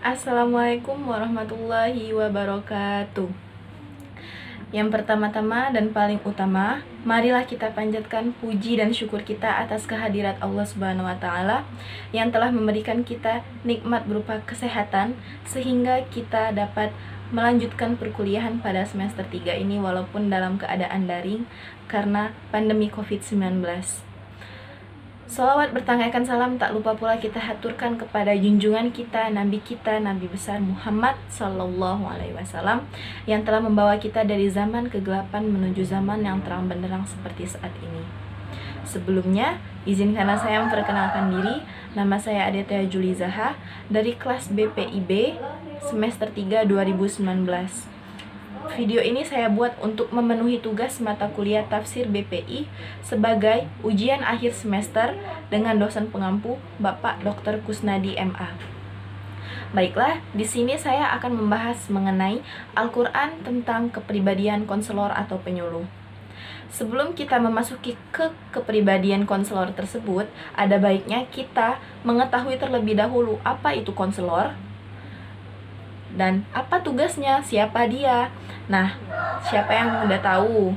Assalamualaikum warahmatullahi wabarakatuh. Yang pertama-tama dan paling utama, marilah kita panjatkan puji dan syukur kita atas kehadirat Allah Subhanahu wa taala yang telah memberikan kita nikmat berupa kesehatan sehingga kita dapat melanjutkan perkuliahan pada semester 3 ini walaupun dalam keadaan daring karena pandemi COVID-19. Salawat bertangaikan salam tak lupa pula kita haturkan kepada junjungan kita, Nabi besar Muhammad Sallallahu Alaihi Wasallam yang telah membawa kita dari zaman kegelapan menuju zaman yang terang benderang seperti saat ini. Sebelumnya, izinkanlah saya memperkenalkan diri. Nama saya Aditya Julizaha dari kelas BPIB semester 3 2019. Video ini saya buat untuk memenuhi tugas mata kuliah tafsir BPI sebagai ujian akhir semester dengan dosen pengampu Bapak Dr. Kusnadi MA. Baiklah, di sini saya akan membahas mengenai Al-Quran tentang kepribadian konselor atau penyuluh. Sebelum kita memasuki ke kepribadian konselor tersebut, ada baiknya kita mengetahui terlebih dahulu apa itu konselor dan apa tugasnya, siapa dia. Nah, siapa yang udah tahu?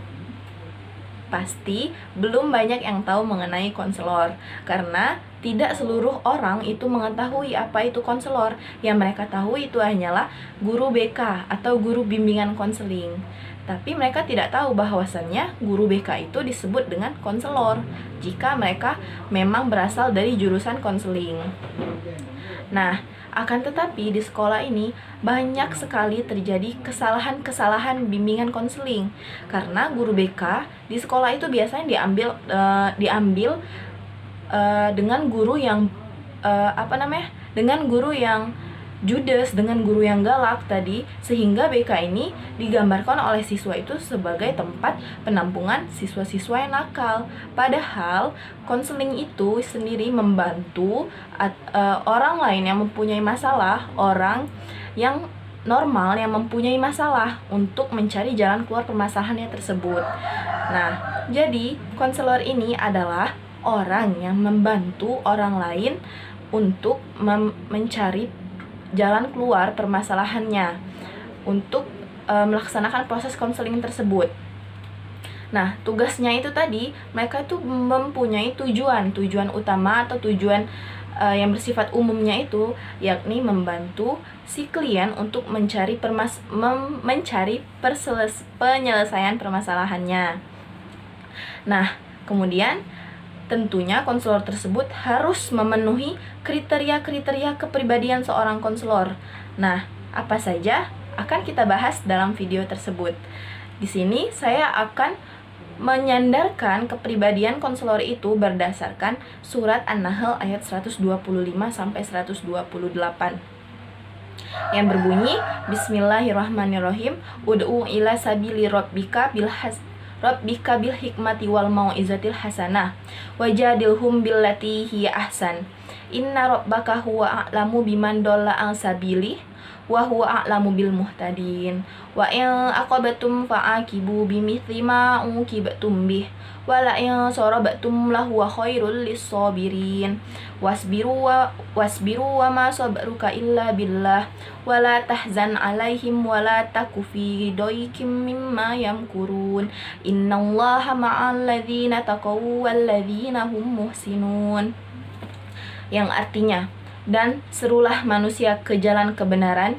Pasti belum banyak yang tahu mengenai konselor, karena tidak seluruh orang itu mengetahui apa itu konselor. Yang mereka tahu itu hanyalah guru BK atau guru bimbingan konseling. Tapi mereka tidak tahu bahwasannya guru BK itu disebut dengan konselor jika mereka memang berasal dari jurusan konseling. Nah, akan tetapi di sekolah ini banyak sekali terjadi kesalahan-kesalahan bimbingan konseling karena guru BK di sekolah itu biasanya diambil dengan guru yang dengan guru yang judes, dengan guru yang galak tadi, sehingga BK ini digambarkan oleh siswa itu sebagai tempat penampungan siswa-siswa yang nakal. Padahal konseling itu sendiri membantu orang lain yang mempunyai masalah, orang yang normal yang mempunyai masalah untuk mencari jalan keluar permasalahannya tersebut. Nah, jadi konselor ini adalah orang yang membantu orang lain untuk mencari jalan keluar permasalahannya untuk melaksanakan proses konseling tersebut. Nah, tugasnya itu tadi, mereka itu mempunyai tujuan utama atau tujuan yang bersifat umumnya itu, yakni membantu si klien untuk mencari penyelesaian permasalahannya. Nah, kemudian tentunya konselor tersebut harus memenuhi kriteria-kriteria kepribadian seorang konselor. Nah, apa saja akan kita bahas dalam video tersebut. Di sini saya akan menyandarkan kepribadian konselor itu berdasarkan surat An-Nahl ayat 125 sampai 128. Yang berbunyi, Bismillahirrahmanirrahim, Ud'u ila sabili rabbika bil hikmati wal mau'izatil hasanah wajadilhum billati hiya ahsan inna rabbaka huwa a'lamu biman dhalla an sabilih wa huwa a'lamu bil muhtadin wa in aqabatum fa'aqibu bimithli ma uqibatum bih wa la in sarabatum lahu khairul lis-sabirin wasbiru wa ma sabruka illa billah wa la tahzan alaihim wa la taku fi daykim mimma yamkurun innallaha ma'al ladzina taqaw wal ladzina hum muhsinun. Yang artinya, dan serulah manusia ke jalan kebenaran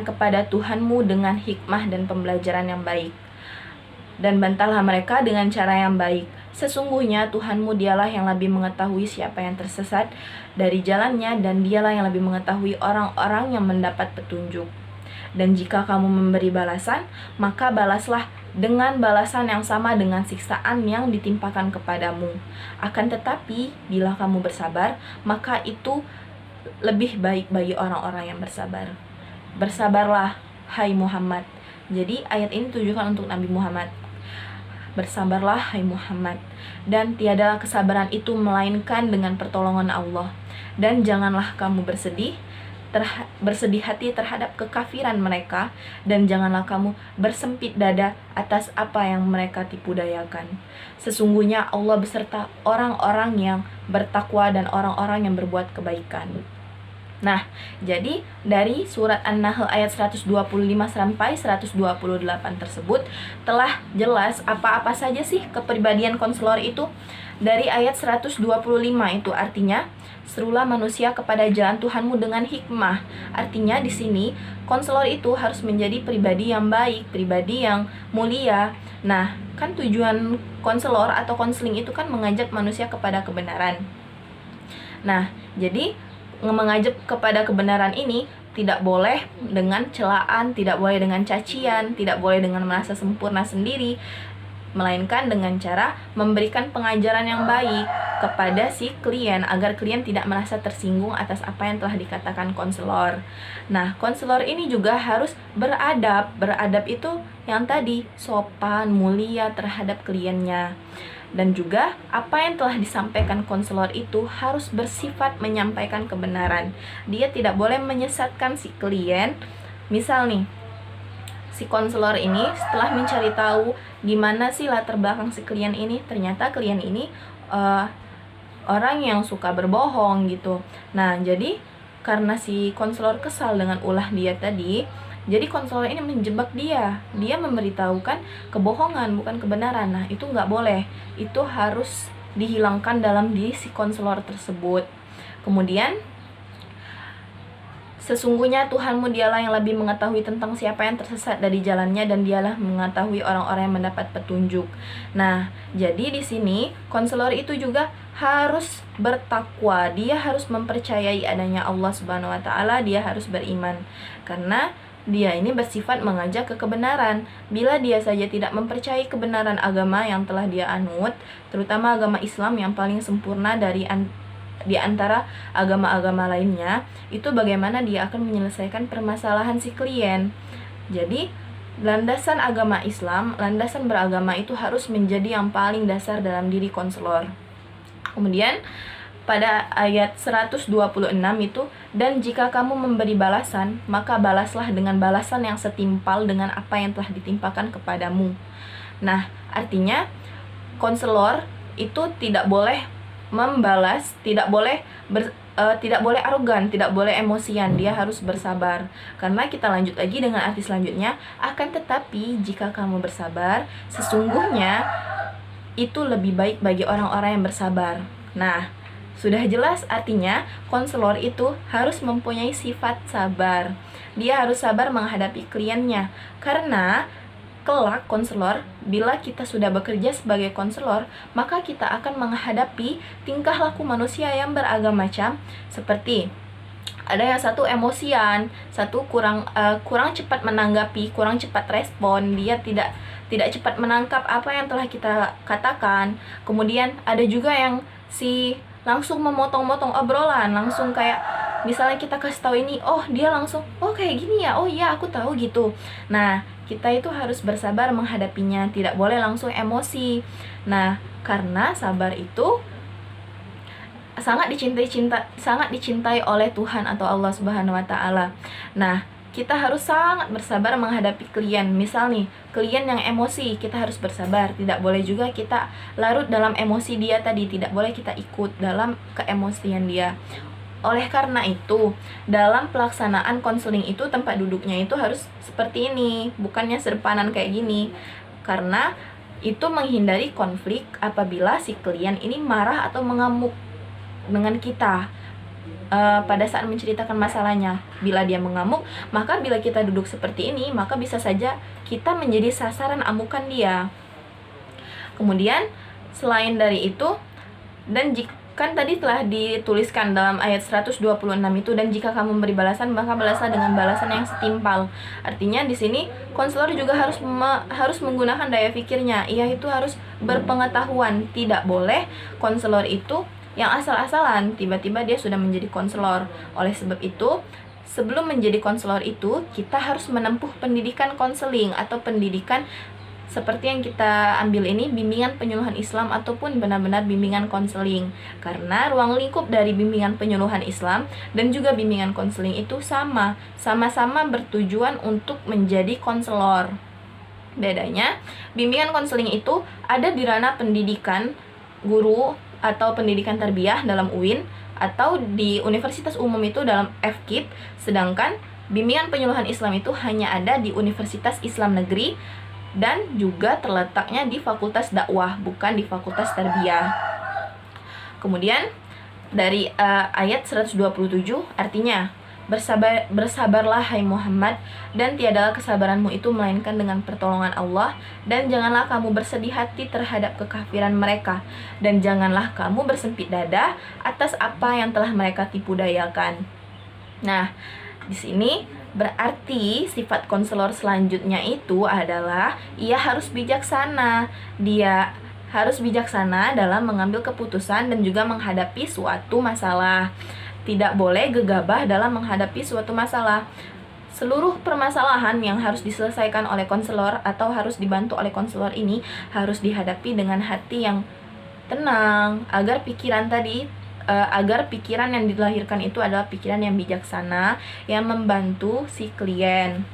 kepada Tuhanmu dengan hikmah dan pembelajaran yang baik, dan bantalah mereka dengan cara yang baik. Sesungguhnya Tuhanmu dialah yang lebih mengetahui siapa yang tersesat dari jalannya, dan dialah yang lebih mengetahui orang-orang yang mendapat petunjuk. Dan jika kamu memberi balasan, maka balaslah dengan balasan yang sama dengan siksaan yang ditimpakan kepadamu. Akan tetapi, bila kamu bersabar, maka itu lebih baik bagi orang-orang yang bersabar. Bersabarlah, hai Muhammad. Jadi ayat ini ditujukan untuk Nabi Muhammad. Bersabarlah, hai Muhammad, dan tiadalah kesabaran itu melainkan dengan pertolongan Allah. Dan janganlah kamu bersedih bersedih hati terhadap kekafiran mereka, dan janganlah kamu bersempit dada atas apa yang mereka tipu dayakan. Sesungguhnya Allah beserta orang-orang yang bertakwa dan orang-orang yang berbuat kebaikan. Nah, jadi dari surat An-Nahl ayat 125 sampai 128 tersebut telah jelas apa-apa saja sih kepribadian konselor itu. Dari ayat 125 itu artinya, serulah manusia kepada jalan Tuhanmu dengan hikmah. Artinya di sini konselor itu harus menjadi pribadi yang baik, pribadi yang mulia. Nah, kan tujuan konselor atau konseling itu kan mengajak manusia kepada kebenaran. Nah, jadi mengajak kepada kebenaran ini tidak boleh dengan celaan, tidak boleh dengan cacian, tidak boleh dengan merasa sempurna sendiri, melainkan dengan cara memberikan pengajaran yang baik kepada si klien agar klien tidak merasa tersinggung atas apa yang telah dikatakan konselor. Nah, konselor ini juga harus beradab. Beradab itu yang tadi, sopan, mulia terhadap kliennya. Dan juga apa yang telah disampaikan konselor itu harus bersifat menyampaikan kebenaran. Dia tidak boleh menyesatkan si klien. Misal nih, si konselor ini setelah mencari tahu gimana sih latar belakang si klien ini, ternyata klien ini orang yang suka berbohong gitu. Nah, jadi karena si konselor kesal dengan ulah dia tadi, jadi konselor ini menjebak dia. Dia memberitahukan kebohongan, bukan kebenaran. Nah, itu nggak boleh. Itu harus dihilangkan dalam diri si konselor tersebut. Kemudian, sesungguhnya Tuhanmu dialah yang lebih mengetahui tentang siapa yang tersesat dari jalannya, dan dialah mengetahui orang-orang yang mendapat petunjuk. Nah, jadi di sini konselor itu juga harus bertakwa. Dia harus mempercayai adanya Allah Subhanahu wa taala, dia harus beriman. Karena dia ini bersifat mengajak ke kebenaran. Bila dia saja tidak mempercayai kebenaran agama yang telah dia anut, terutama agama Islam yang paling sempurna di antara agama-agama lainnya, itu bagaimana dia akan menyelesaikan permasalahan si klien. Jadi, landasan agama Islam, landasan beragama itu harus menjadi yang paling dasar dalam diri konselor. Kemudian, pada ayat 126 itu, dan jika kamu memberi balasan, maka balaslah dengan balasan yang setimpal dengan apa yang telah ditimpakan kepadamu. Nah, artinya konselor itu tidak boleh membalas, tidak boleh arogan, tidak boleh emosian, dia harus bersabar. Karena kita lanjut lagi dengan arti selanjutnya, akan tetapi jika kamu bersabar, sesungguhnya itu lebih baik bagi orang-orang yang bersabar. Nah, sudah jelas artinya konselor itu harus mempunyai sifat sabar. Dia harus sabar menghadapi kliennya. Karena kelak konselor, bila kita sudah bekerja sebagai konselor, maka kita akan menghadapi tingkah laku manusia yang beragam macam. Seperti ada yang satu emosian, satu kurang cepat menanggapi, kurang cepat respon, dia tidak cepat menangkap apa yang telah kita katakan. Kemudian ada juga yang langsung memotong-motong obrolan, langsung kayak misalnya kita kasih tahu ini, oh dia langsung, oh kayak gini ya, oh iya aku tahu gitu. Nah, kita itu harus bersabar menghadapinya, tidak boleh langsung emosi. Nah, karena sabar itu sangat dicintai oleh Tuhan atau Allah Subhanahu wa taala. Nah, kita harus sangat bersabar menghadapi klien. Misal nih, klien yang emosi, kita harus bersabar. Tidak boleh juga kita larut dalam emosi dia tadi, tidak boleh kita ikut dalam keemosian dia. Oleh karena itu, dalam pelaksanaan konseling itu tempat duduknya itu harus seperti ini, bukannya sedepanan kayak gini. Karena itu menghindari konflik apabila si klien ini marah atau mengamuk dengan kita pada saat menceritakan masalahnya. Bila dia mengamuk, maka bila kita duduk seperti ini, maka bisa saja kita menjadi sasaran amukan dia. Kemudian selain dari itu, dan kan tadi telah dituliskan dalam ayat 126 itu, dan jika kamu memberi balasan, maka balaslah dengan balasan yang setimpal. Artinya di sini konselor juga harus menggunakan daya pikirnya. Ia itu harus berpengetahuan. Tidak boleh konselor itu yang asal-asalan tiba-tiba dia sudah menjadi konselor. Oleh sebab itu, sebelum menjadi konselor itu kita harus menempuh pendidikan konseling atau pendidikan seperti yang kita ambil ini bimbingan penyuluhan Islam ataupun benar-benar bimbingan konseling. Karena ruang lingkup dari bimbingan penyuluhan Islam dan juga bimbingan konseling itu sama-sama bertujuan untuk menjadi konselor. Bedanya, bimbingan konseling itu ada di ranah pendidikan guru atau pendidikan tarbiyah dalam UIN atau di universitas umum itu dalam FKIP, sedangkan bimbingan penyuluhan Islam itu hanya ada di Universitas Islam Negeri dan juga terletaknya di Fakultas Dakwah, bukan di Fakultas Tarbiyah. Kemudian dari ayat 127 artinya, bersabarlah hai Muhammad, dan tiadalah kesabaranmu itu melainkan dengan pertolongan Allah, dan janganlah kamu bersedih hati terhadap kekafiran mereka, dan janganlah kamu bersempit dada atas apa yang telah mereka tipu dayakan. Nah, di sini berarti sifat konselor selanjutnya itu adalah ia harus bijaksana. Dia harus bijaksana dalam mengambil keputusan dan juga menghadapi suatu masalah. Tidak boleh gegabah dalam menghadapi suatu masalah. Seluruh permasalahan yang harus diselesaikan oleh konselor atau harus dibantu oleh konselor ini harus dihadapi dengan hati yang tenang, agar pikiran yang dilahirkan itu adalah pikiran yang bijaksana yang membantu si klien.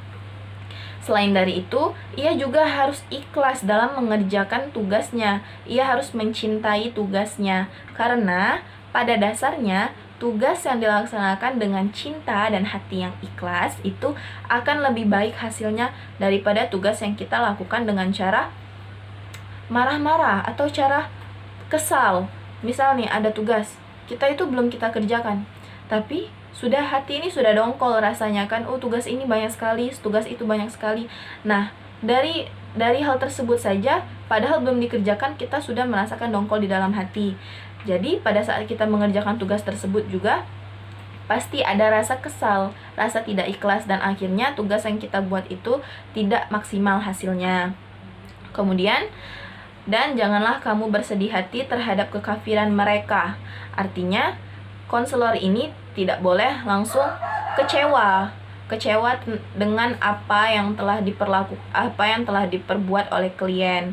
Selain dari itu, ia juga harus ikhlas dalam mengerjakan tugasnya. Ia harus mencintai tugasnya, karena pada dasarnya tugas yang dilaksanakan dengan cinta dan hati yang ikhlas itu akan lebih baik hasilnya daripada tugas yang kita lakukan dengan cara marah-marah atau cara kesal. Misal nih ada tugas, kita itu belum kita kerjakan, tapi hati ini sudah dongkol rasanya kan, oh tugas ini banyak sekali, tugas itu banyak sekali. Nah, dari hal tersebut saja, padahal belum dikerjakan, kita sudah merasakan dongkol di dalam hati. Jadi pada saat kita mengerjakan tugas tersebut juga pasti ada rasa kesal, rasa tidak ikhlas, dan akhirnya tugas yang kita buat itu tidak maksimal hasilnya. Kemudian, dan janganlah kamu bersedih hati terhadap kekafiran mereka. Artinya, konselor ini tidak boleh langsung kecewa dengan apa yang telah diperbuat oleh klien.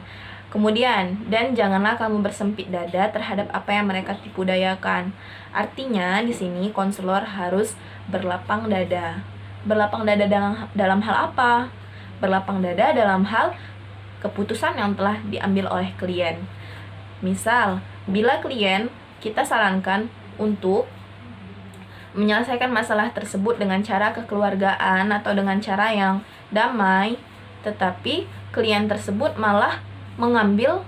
Kemudian, dan janganlah kamu bersempit dada terhadap apa yang mereka tipu dayakan. Artinya, di sini konselor harus berlapang dada. Berlapang dada dalam hal apa? Berlapang dada dalam hal keputusan yang telah diambil oleh klien. Misal, bila klien kita sarankan untuk menyelesaikan masalah tersebut dengan cara kekeluargaan atau dengan cara yang damai, tetapi klien tersebut malah mengambil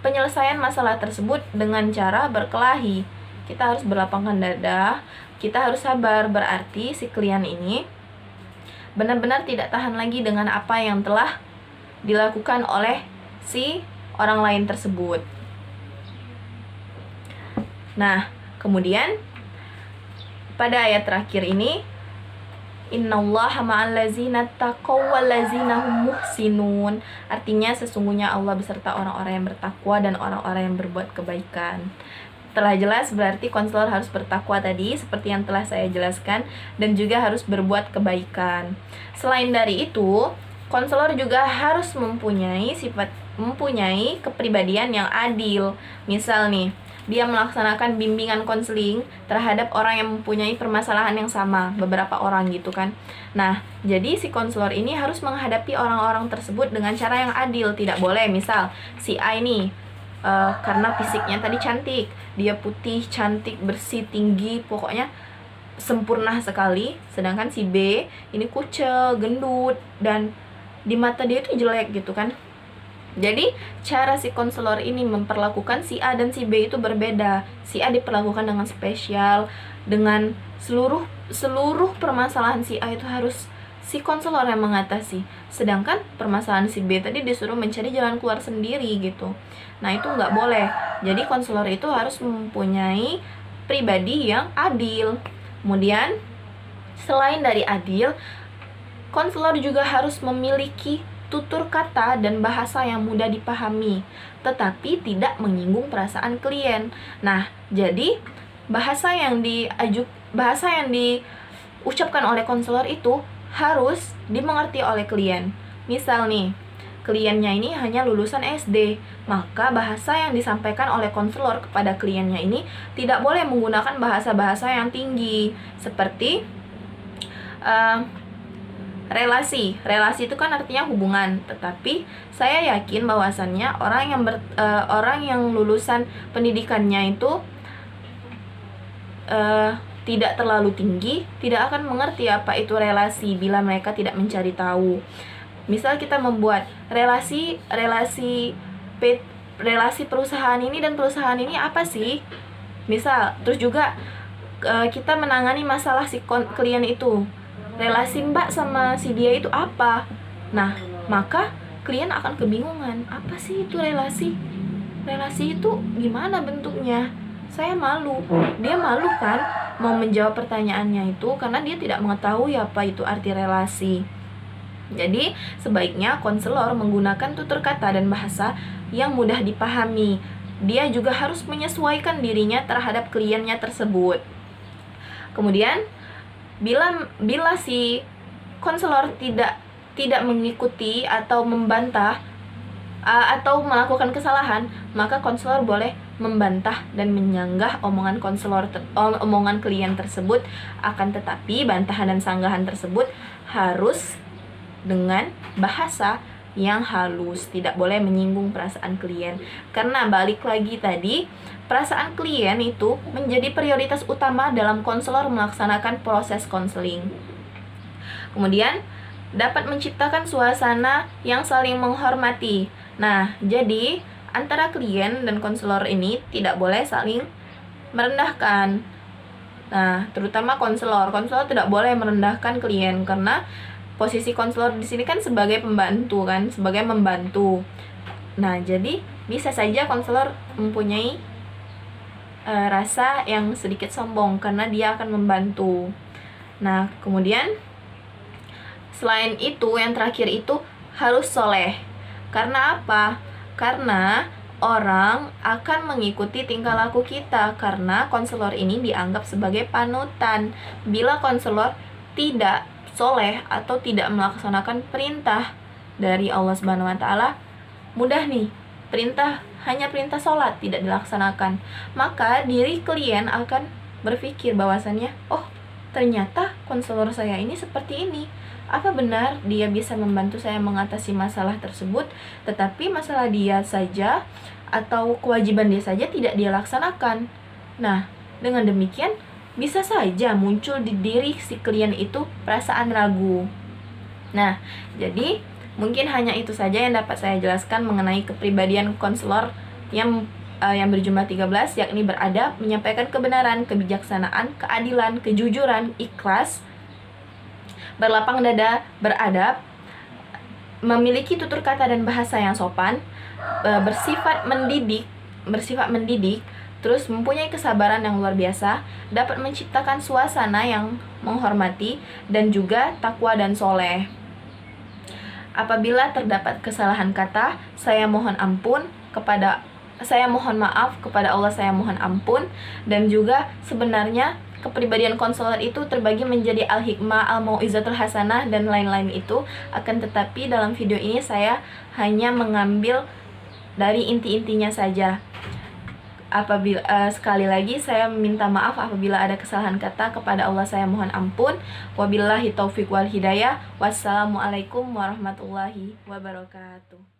penyelesaian masalah tersebut dengan cara berkelahi. Kita harus berlapangkan dada, kita harus sabar. Berarti si klien ini benar-benar tidak tahan lagi dengan apa yang telah dilakukan oleh si orang lain tersebut. Nah, kemudian pada ayat terakhir ini, innallaha ma'al ladzina taqaw wal ladzina hum muhsinun. Artinya sesungguhnya Allah beserta orang-orang yang bertakwa dan orang-orang yang berbuat kebaikan. Telah jelas berarti konselor harus bertakwa tadi seperti yang telah saya jelaskan, dan juga harus berbuat kebaikan. Selain dari itu, konselor juga harus mempunyai kepribadian yang adil. Misal nih, dia melaksanakan bimbingan konseling terhadap orang yang mempunyai permasalahan yang sama, beberapa orang gitu kan. Nah, jadi si konselor ini harus menghadapi orang-orang tersebut dengan cara yang adil. Tidak boleh misal si A ini karena fisiknya tadi cantik, dia putih, cantik, bersih, tinggi, pokoknya sempurna sekali, sedangkan si B ini kucel, gendut, dan di mata dia itu jelek gitu kan. Jadi cara si konselor ini memperlakukan si A dan si B itu berbeda. Si A diperlakukan dengan spesial, dengan seluruh permasalahan si A itu harus si konselor yang mengatasi, sedangkan permasalahan si B tadi disuruh mencari jalan keluar sendiri gitu. Nah, itu nggak boleh. Jadi konselor itu harus mempunyai pribadi yang adil. Kemudian selain dari adil, konselor juga harus memiliki tutur kata dan bahasa yang mudah dipahami, tetapi tidak menyinggung perasaan klien. Nah, jadi bahasa yang diucapkan oleh konselor itu harus dimengerti oleh klien. Misal nih, kliennya ini hanya lulusan SD, maka bahasa yang disampaikan oleh konselor kepada kliennya ini tidak boleh menggunakan bahasa-bahasa yang tinggi, seperti relasi. Relasi itu kan artinya hubungan, tetapi saya yakin bahwasannya orang yang lulusan pendidikannya itu tidak terlalu tinggi, tidak akan mengerti apa itu relasi bila mereka tidak mencari tahu. Misal kita membuat relasi perusahaan ini dan perusahaan ini apa sih? Misal, terus juga kita menangani masalah si klien itu. Relasi Mbak sama si dia itu apa? Nah, maka klien akan kebingungan, apa sih itu relasi? Relasi itu gimana bentuknya? Saya malu. Dia malu kan mau menjawab pertanyaannya itu karena dia tidak mengetahui apa itu arti relasi. Jadi, sebaiknya konselor menggunakan tutur kata dan bahasa yang mudah dipahami. Dia juga harus menyesuaikan dirinya terhadap kliennya tersebut. Kemudian, bila si konselor tidak mengikuti atau membantah atau melakukan kesalahan, maka konselor boleh membantah dan menyanggah omongan omongan klien tersebut. Akan tetapi bantahan dan sanggahan tersebut harus dengan bahasa yang halus, tidak boleh menyinggung perasaan klien. Karena balik lagi tadi, perasaan klien itu menjadi prioritas utama dalam konselor melaksanakan proses konseling. Kemudian dapat menciptakan suasana yang saling menghormati. Nah, jadi antara klien dan konselor ini tidak boleh saling merendahkan. Nah, terutama konselor tidak boleh merendahkan klien karena posisi konselor di sini kan sebagai pembantu kan, sebagai membantu. Nah, jadi bisa saja konselor mempunyai rasa yang sedikit sombong karena dia akan membantu. Nah, kemudian selain itu, yang terakhir itu harus soleh. Karena apa? Karena orang akan mengikuti tingkah laku kita, karena konselor ini dianggap sebagai panutan. Bila konselor tidak soleh atau tidak melaksanakan perintah dari Allah Subhanahu wa Ta'ala, mudah nih, hanya perintah sholat tidak dilaksanakan, maka diri klien akan berpikir bahwasannya, oh ternyata konselor saya ini seperti ini. Apa benar dia bisa membantu saya mengatasi masalah tersebut, tetapi masalah dia saja atau kewajiban dia saja tidak dia laksanakan. Nah, dengan demikian bisa saja muncul di diri si klien itu perasaan ragu. Nah, jadi mungkin hanya itu saja yang dapat saya jelaskan mengenai kepribadian konselor yang berjumlah 13, yakni beradab, menyampaikan kebenaran, kebijaksanaan, keadilan, kejujuran, ikhlas, berlapang dada, beradab, memiliki tutur kata dan bahasa yang sopan, bersifat mendidik, terus mempunyai kesabaran yang luar biasa, dapat menciptakan suasana yang menghormati, dan juga takwa dan soleh. Apabila terdapat kesalahan kata, saya mohon maaf kepada Allah, saya mohon ampun. Dan juga sebenarnya kepribadian konselor itu terbagi menjadi al-hikmah, al-mau'izatul hasanah, dan lain-lain itu. Akan tetapi dalam video ini saya hanya mengambil dari inti-intinya saja. Sekali lagi saya minta maaf apabila ada kesalahan kata, kepada Allah saya mohon ampun. Wabillahi taufiq wal hidayah. Wassalamualaikum warahmatullahi wabarakatuh.